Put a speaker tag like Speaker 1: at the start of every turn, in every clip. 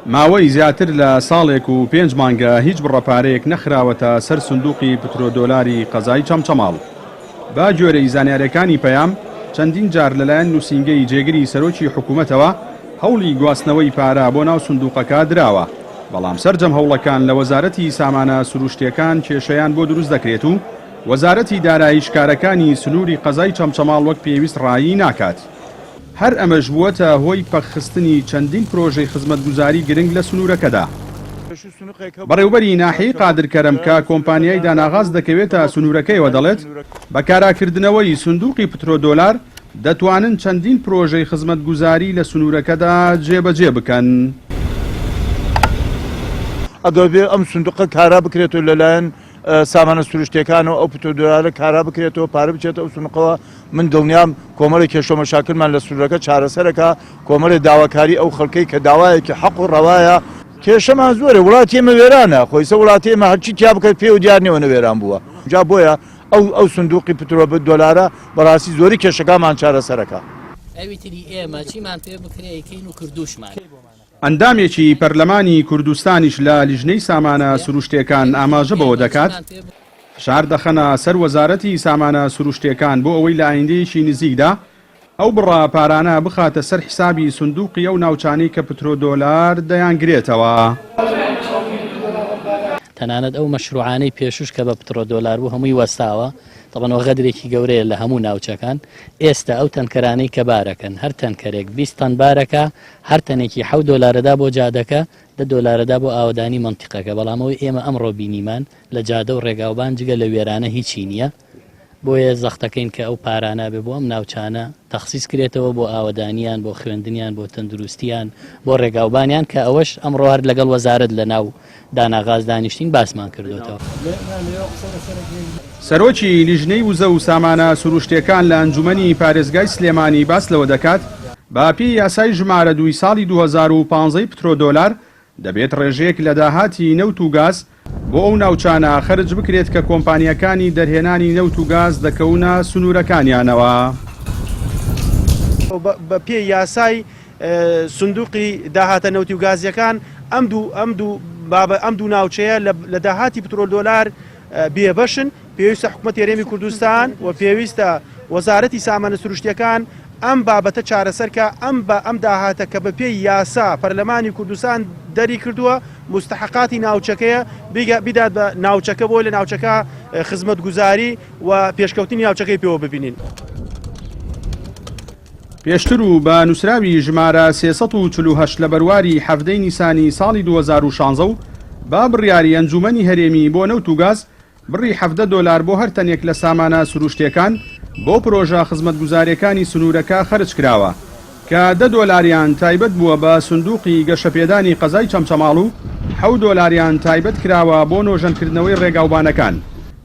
Speaker 1: ماوەی زیاتر لە ساڵێک و 5 مانگە هیچ بڕەپارەیەک نەخراوەتە سەر سندوقی پترۆدۆلاری قەزای چەمچەماڵ. با گوێرەی زانیاریەکانی پەیام چەندین جار لەلایەن نووسینگەی جێگری سەرۆکی حکوومەتەوە هەوڵی گواستنەوەی پارە بۆ ناو سندوقەکە دراوە، بەڵام سەرجەم هەوڵەکان لە وەزارەتی سامانە سروشتیەکان کێشەیان بۆ دروست دەکرێت و وەزارەتی دارایی شکارەکانی سنووری قەزای چەمچەماڵ وەک پێویست ڕایی ناکات. هەر ئەمەش بووەتە هۆی پەخخستنی چەندین پرۆژەی خزمەتگوزاری گرنگ لە سنوورەکەدا. بەڕێوبەری ناحیەی قادرکەرم کە کۆمپانیای داناغاز دەکەوێتە سنوورەکەیەوە دەڵێت بەکاراکردنەوەی سندوقی پترۆدۆلار دەتوانن چەندین پرۆژەی خزمەتگوزاری لە سنوورەکەدا جێبەجێ بکەن.
Speaker 2: ئەگەر بێ ئەم سندوقە کارا بکرێتەوە لەلایەن سامانە سروشتیەکانەوە ئەو پترۆدۆلارە کارا بکرێتەوە پارە بچێتە ئەو سندوقەوە، من دڵنیام کۆمەڵی کێشە مەشاکلمان لە سنوورەکە چارەسەرەکە، کۆمەڵی داواکاری ئەو خەڵکەی کە داوایەکی حەق و ڕەوایە. کێشەمان زۆرە، وڵاتی ئێمە وێرانە، خۆیسە وڵاتی ئێمە هەرچی تیا بکەیت پێ و دیار نیەوە نەوێران بووە. جا بۆیە ئەو سندوقی پترۆدۆلارە بەڕاستی زۆری کێشەکانمان چارەسەرەکە.
Speaker 3: ئەویتری ئێمە چیمان پێ بکرێیکەین و کردوشمان.
Speaker 1: ئەندامێکی پەرلەمانی کوردستانیش لە لیژنەی سامانە سروشتیەکان ئاماژە بەوە دەکات فشار دەخەنە سەر وەزارەتی سامانە سروشتیەکان بۆ ئەوەی لە ئایندەیەکی نزیکدا ئەو بڕا پارانە بخاتە سەر حسابی سندوقی ئەو ناوچانەی کە پترۆدۆلار دەیانگرێتەوە.
Speaker 3: تەنانەت ئەو مەشروعانەی پێشوش کە بە پترۆدۆلار بوو هەمووی وەستاوە، تەبەنەوە غەدرێکی گەورەیە لە هەموو ناوچەکان. ئێستا ئەو تەنکەرانەی کە بارەکەن، هەر تەنکەرێک 20 تەن بارەکە، هەر تەنێکی 7 دۆلارەدا بۆ جادەکە، 10 دۆلارەدا بۆ ئاودانی منتیقەکە. بەڵامەوەی ئێمە ئەمڕۆ بینیمان لە جادە و ڕێگاوبان جگە لە وێرانە هیچی نییە، بۆیە زەختەکەین کە ئەو پارانە بێ بۆ ئەم ناوچانە تەخسیس کرێتەوە بۆ ئاودانیان، بۆ خوێندنیان، بۆ تەندروستیان، بۆ ڕێگاوبانیان کە ئەوەش ئەمڕۆ هەر لەگەڵ وەزارەت لە ناو داناغاز دانیشتین باسمان کردوێتەوە.
Speaker 1: سەرۆکی لیژنەی وزە و سامانە سروشتیەکان لە ئەنجومەنی پارێزگای سلێمانی باس لەوە دەکات باپی یاسای ژمارە 2 ساڵی 2015 پترۆدۆلار دەبێت ڕێژەیەک لە داهاتی نەوت و گاز بۆ ئەو ناوچانە خەرج بکرێت کە کۆمپانیەکانی دەرهێنانی نەوت و گاز دەکەونە سنوورەکانیانەوە.
Speaker 4: بە پێی یاسای سندوقی داهاتە نەوتی و گازیەکان ئەم دوو ناوچەیە لە داهاتی پترۆدۆلار بێبەشن. پێویستە حکوومەتی هەرێمی کوردستان و پێویستە وەزارەتی سامانە سروشتیەکان ئەم بابەتە چارەسەرکە ئەم داهاتە کە بە پێی یاسا پەرلەمانی کوردستان دەری کردووە مستحقاتی ناوچەکەیە بیدات بە ناوچەکە بۆ لە ناوچەکە خزمەتگوزاری و پێشکەوتنی ناوچەکەی پێوە ببینین.
Speaker 1: پێشتر و بە نووسراوی ژمارە 348 لە بەرواری هەفتەی نیسانی ساڵی 2016 و با بڕیاری ئەنجومەنی هەرێمی بۆ نەوت و گاز بڕی 17 دۆلار بۆ هەر تەنێک لە سامانە سروشتیەکان بۆ پرۆژە خزمەتگوزاریەکانی سنوورەکە خەرج کراوە کە 10 دۆلاریان تایبەت بووە بە سندوقی گەشەپێدانی قەزای چەمچەماڵ و 7 دۆلاریان تایبەت کراوە بۆ نۆژەنکردنەوەی ڕێگاوبانەکان.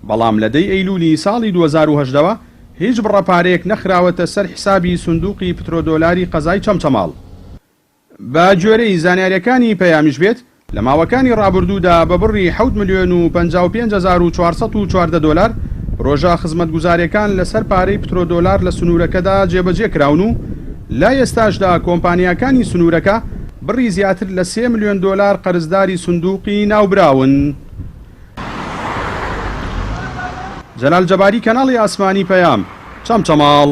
Speaker 1: بەڵام لە 10 ئەیلولی ساڵی 2018 هیچ بڕەپارەیەک نەخراوەتە سەر حسابی سندوقی پترۆدۆلاری قەزای چەمچەماڵ. بە گوێرەی زانیاریەکانی پەیامیش بێت لە ماوەکانی ڕابردوودا بە بڕی 7,055,414 دۆلار پرۆژە خزمەتگوزاریەکان لەسەر پارەی پترۆدۆلار لە سنوورەکەدا جێبەجێ کراون و لا ئێستاشدا کۆمپانیەکانی سنوورەکە بڕی زیاتر لە 3 ملیۆن دۆلار قەرزداری سندوقی ناوبراون. جەلال جەباری، کەناڵی ئاسمانی پەیام، چەمچەماڵ.